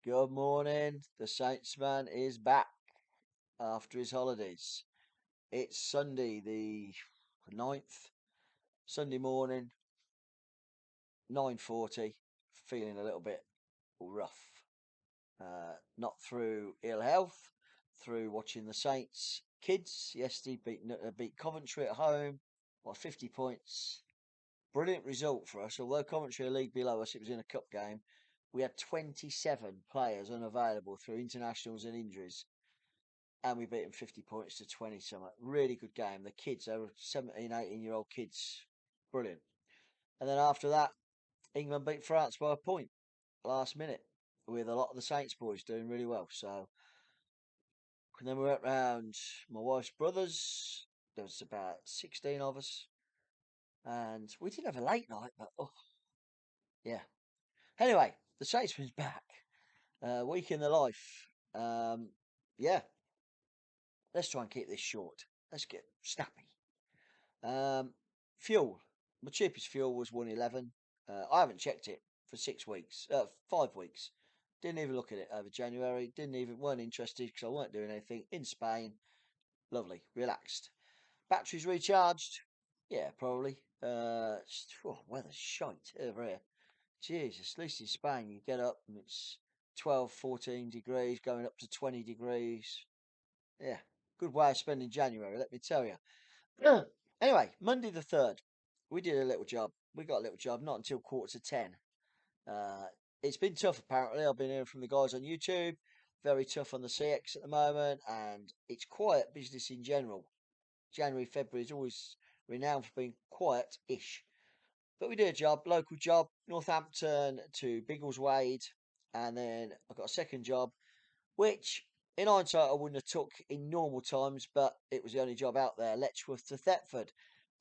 Good morning. The Saintsman is back after his holidays. It's Sunday, the 9th, Sunday morning, 9:40. Feeling a little bit rough. Not through ill health, through watching the Saints kids yesterday beat Coventry at home by 50 points. Brilliant result for us. Although Coventry are a league below us, it was in a cup game. We had 27 players unavailable through internationals and injuries, and we beat them 50 points to 20 something. Really good game. The kids, they were 17, 18-year-old kids. Brilliant. And then after that, England beat France by a point last minute, with a lot of the Saints boys doing really well. So, and then we went round my wife's brothers. There was about 16 of us. And we didn't have a late night, but oh, yeah. Anyway, the Saintsman's back. Week in the life. Yeah, let's try and keep this short. Let's get snappy. Um, Fuel. My cheapest fuel was 111. I haven't checked it for 6 weeks, 5 weeks. Didn't even look at it over January. Weren't interested because I weren't doing anything in Spain. Lovely, relaxed. Batteries recharged. Yeah, probably. Weather's shite over here. Jesus, at least in Spain you get up and it's 12, 14 degrees, going up to 20 degrees. Yeah, good way of spending January, let me tell you. Anyway, Monday the 3rd, we did a little job. We got a little job, not until 9:45. Uh, it's been tough, apparently. I've been hearing from the guys on YouTube. Very tough on the CX at the moment, and it's quiet business in general. January, February is always renowned for being quiet-ish. But we did a job, local job, Northampton to Biggleswade, and then I got a second job, which in hindsight I wouldn't have took in normal times, but it was the only job out there, Letchworth to Thetford.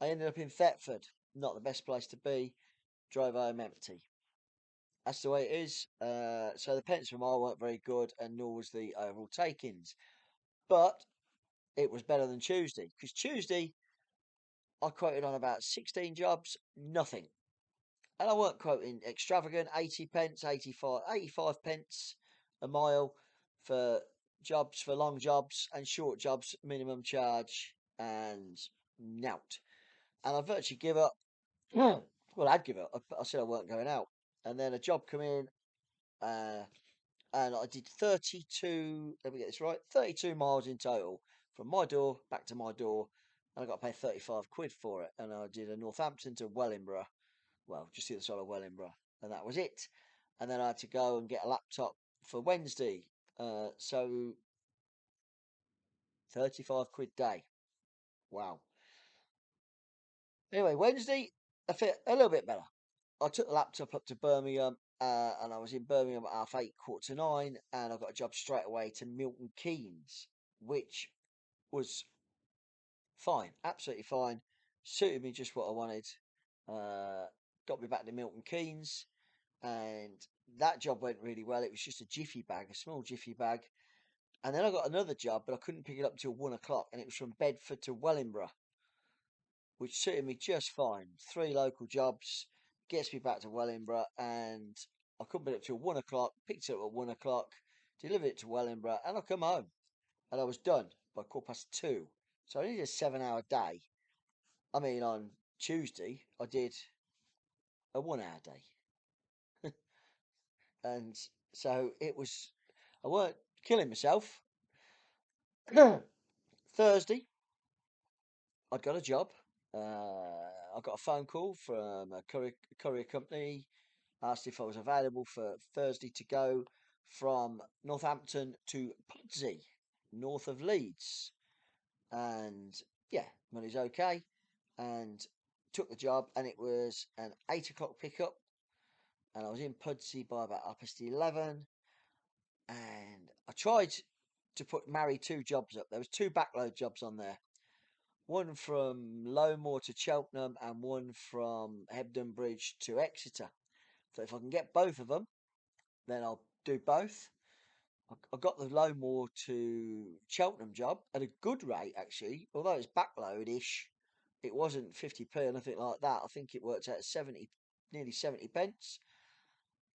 I ended up in Thetford, not the best place to be, drove home empty. That's the way it is. So the pence per mile weren't very good, and nor was the overall take-ins. But it was better than Tuesday, because Tuesday I quoted on about 16 jobs, nothing. And I weren't quoting extravagant, 80 pence, 85 pence a mile for jobs, for long jobs and short jobs, minimum charge and nout. And I virtually give up. Well, I'd give up. I said I weren't going out. And then a job come in, uh, and I did 32, let me get this right, 32 miles in total from my door back to my door. And I got to pay 35 quid for it. And I did a Northampton to Wellingborough, well, just the other side of Wellingborough, and that was it. And then I had to go and get a laptop for Wednesday. So 35 quid day. Wow. Anyway, Wednesday, I felt a little bit better. I took the laptop up to Birmingham, and I was in Birmingham at 8:30, 8:45, and I got a job straight away to Milton Keynes, which was fine, absolutely fine. Suited me just what I wanted. Uh, got me back to Milton Keynes, and that job went really well. It was just a jiffy bag, a small jiffy bag. And then I got another job, but I couldn't pick it up until 1 o'clock, and it was from Bedford to Wellingborough, which suited me just fine. 3 local jobs, gets me back to Wellingborough, and I couldn't pick it up till 1 o'clock, picked it up at 1 o'clock, delivered it to Wellingborough, and I come home. And I was done by 2:15. So I needed a 7 hour day. I mean, on Tuesday, I did a 1 hour day. And so it was, I weren't killing myself. Thursday, I'd got a job. I got a phone call from a courier company, asked if I was available for Thursday to go from Northampton to Pudsey, north of Leeds. And yeah, money's okay. And took the job, and it was an 8 o'clock pickup. And I was in Pudsey by about 11:30. And I tried to marry 2 jobs up. There was 2 backload jobs on there. One from Lowmore to Cheltenham and one from Hebden Bridge to Exeter. So if I can get both of them, then I'll do both. I got the Lowmore to Cheltenham job at a good rate, actually. Although it's backload-ish, it wasn't 50p or nothing like that. I think it worked out at 70, nearly 70 pence.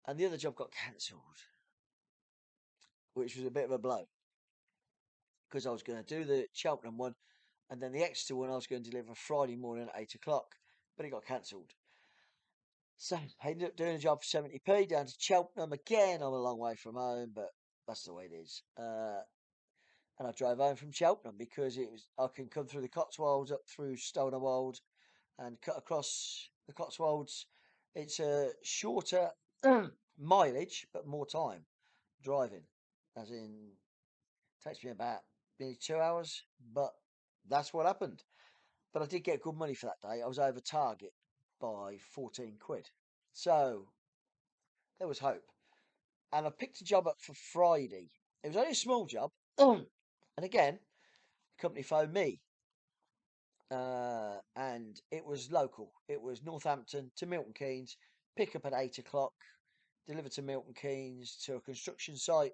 And the other job got cancelled. which was a bit of a blow because I was going to do the Cheltenham one, and then the Exeter one I was going to deliver Friday morning at 8 o'clock, but it got cancelled. So I ended up doing a job for 70p down to Cheltenham again. I'm a long way from home, but that's the way it is. And I drove home from Cheltenham because I can come through the Cotswolds up through Stonewold and cut across the Cotswolds. It's a shorter mileage, but more time driving. As in, takes me about nearly 2 hours, but that's what happened. But I did get good money for that day. I was over target by 14 quid. So there was hope. And I picked a job up for Friday. It was only a small job. And again, the company phoned me. And it was local. It was Northampton to Milton Keynes. Pick up at 8 o'clock. Deliver to Milton Keynes to a construction site.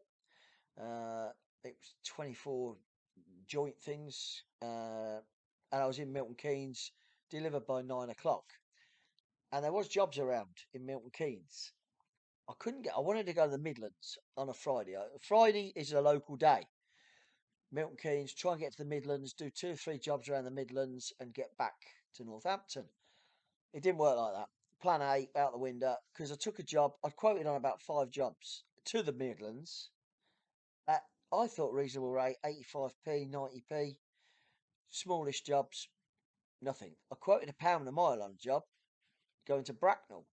It was 24 joint things. And I was in Milton Keynes. Delivered by 9 o'clock. And there was jobs around in Milton Keynes. I wanted to go to the Midlands on a Friday. Friday is a local day. Milton Keynes, try and get to the Midlands, do 2 or 3 jobs around the Midlands and get back to Northampton. It didn't work like that. Plan A out the window because I took a job. I quoted on about 5 jobs to the Midlands at, I thought, reasonable rate, 85p, 90p. Smallish jobs, nothing. I quoted £1 a mile on a job going to Bracknell.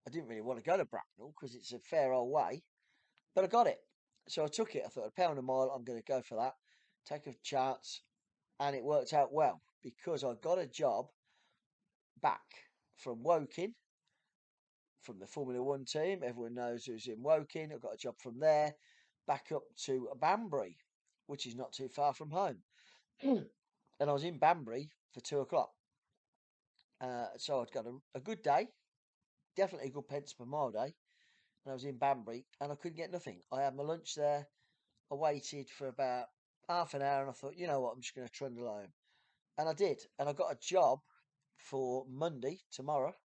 I didn't really want to go to Bracknell because it's a fair old way, but I got it. So I took it. I thought £1 a mile, I'm going to go for that. Take a chance. And it worked out well because I got a job back from Woking, from the Formula One team. Everyone knows who's in Woking. I got a job from there, back up to Banbury, which is not too far from home. And I was in Banbury for 2 o'clock. So I'd got a good day, definitely a good pence per mile day. And I was in Banbury and I couldn't get nothing. I had my lunch there. I waited for about half an hour and I thought, you know what, I'm just going to trundle home. And I did. And I got a job for Monday, tomorrow.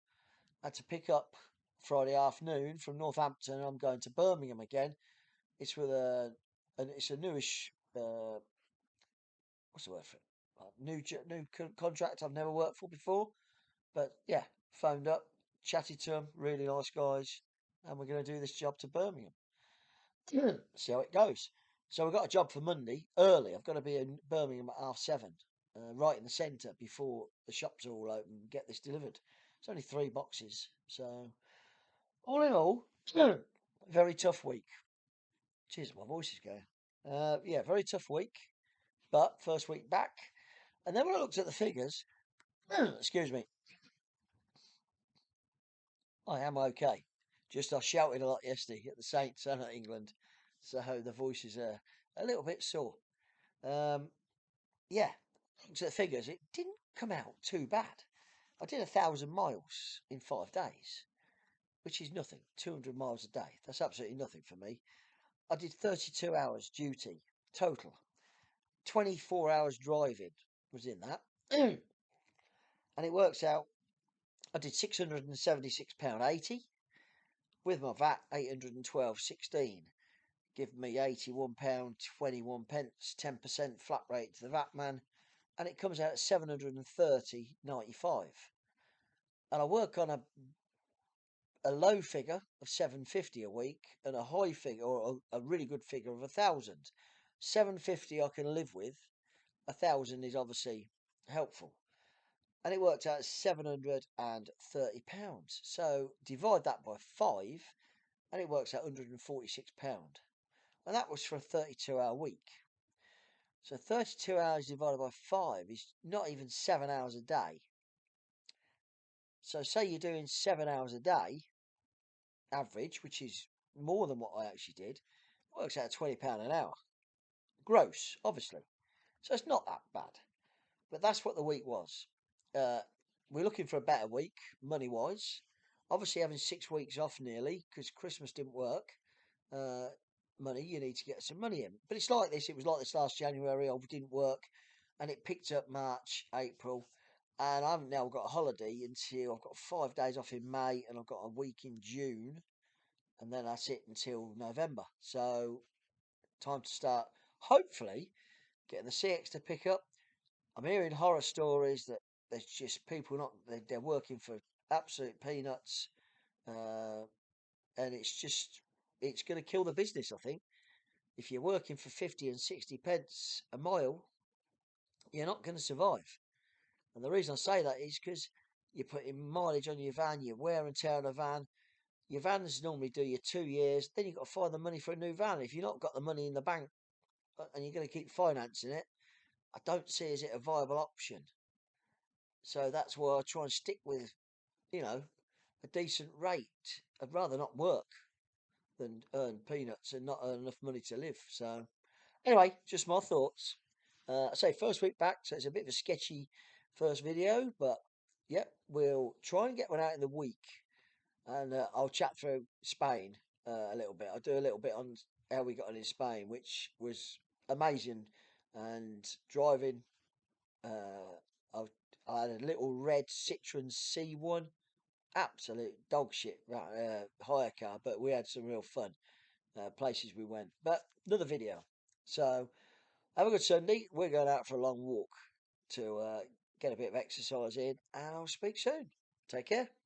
I had to pick up Friday afternoon from Northampton. I'm going to Birmingham again. It's with it's a newish, what's the word for it? New contract I've never worked for before. But yeah, phoned up, chatted to them, really nice guys, and we're going to do this job to Birmingham. See how it goes. So we've got a job for Monday early. I've got to be in Birmingham at 7:30, right in the centre before the shops are all open. Get this delivered. It's only 3 boxes. So all in all, very tough week. Jeez, my voice is going. Yeah, very tough week. But first week back, and then when I looked at the figures, excuse me, I am okay. Just I shouted a lot yesterday at the Saints and at England, so the voice is a little bit sore. Um, yeah, looked at the figures. It didn't come out too bad. I did 1,000 miles in 5 days, which is nothing. 200 miles a day. That's absolutely nothing for me. I did 32 hours duty total. 24 hours driving was in that. And it works out, I did £676.80 with my VAT, 812.16. Give me £81.21, 10% flat rate to the VAT man, and it comes out at 730.95. And I work on a low figure of 750 a week and a high figure, or a really good figure of 1,000. 750 I can live with. 1,000 is obviously helpful. And it worked out at £730. So divide that by 5 and it works out £146. And that was for a 32-hour week. So 32 hours divided by 5 is not even 7 hours a day. So say you're doing 7 hours a day, average, which is more than what I actually did, it works out at £20 an hour. Gross, obviously. So it's not that bad. But that's what the week was. We're looking for a better week, money-wise. Obviously having 6 weeks off nearly, because Christmas didn't work. Money, you need to get some money in. But it's like this. It was like this last January. I didn't work, and it picked up March, April, and I haven't now got a holiday until I've got 5 days off in May, and I've got a week in June, and then that's it until November. So time to start, hopefully, getting the CX to pick up. I'm hearing horror stories that there's just people not, they're working for absolute peanuts. Uh, and it's going to kill the business, I think. If you're working for 50 and 60 pence a mile, you're not going to survive. And the reason I say that is because you're putting mileage on your van, you wear and tear on a van. Your vans normally do you 2 years, then you've got to find the money for a new van. If you've not got the money in the bank and you're going to keep financing it, I don't see as it a viable option. So that's why I try and stick with, you know, a decent rate. I'd rather not work than earn peanuts and not earn enough money to live. So anyway, just my thoughts. I say first week back, so it's a bit of a sketchy first video, but yep, we'll try and get one out in the week, and I'll chat through Spain a little bit. I'll do a little bit on how we got on in Spain, which was amazing, and driving. I, I had a little red Citroen C1, absolute dog shit hire car, but we had some real fun places we went. But another video. So have a good Sunday. We're going out for a long walk to get a bit of exercise in, and I'll speak soon. Take care.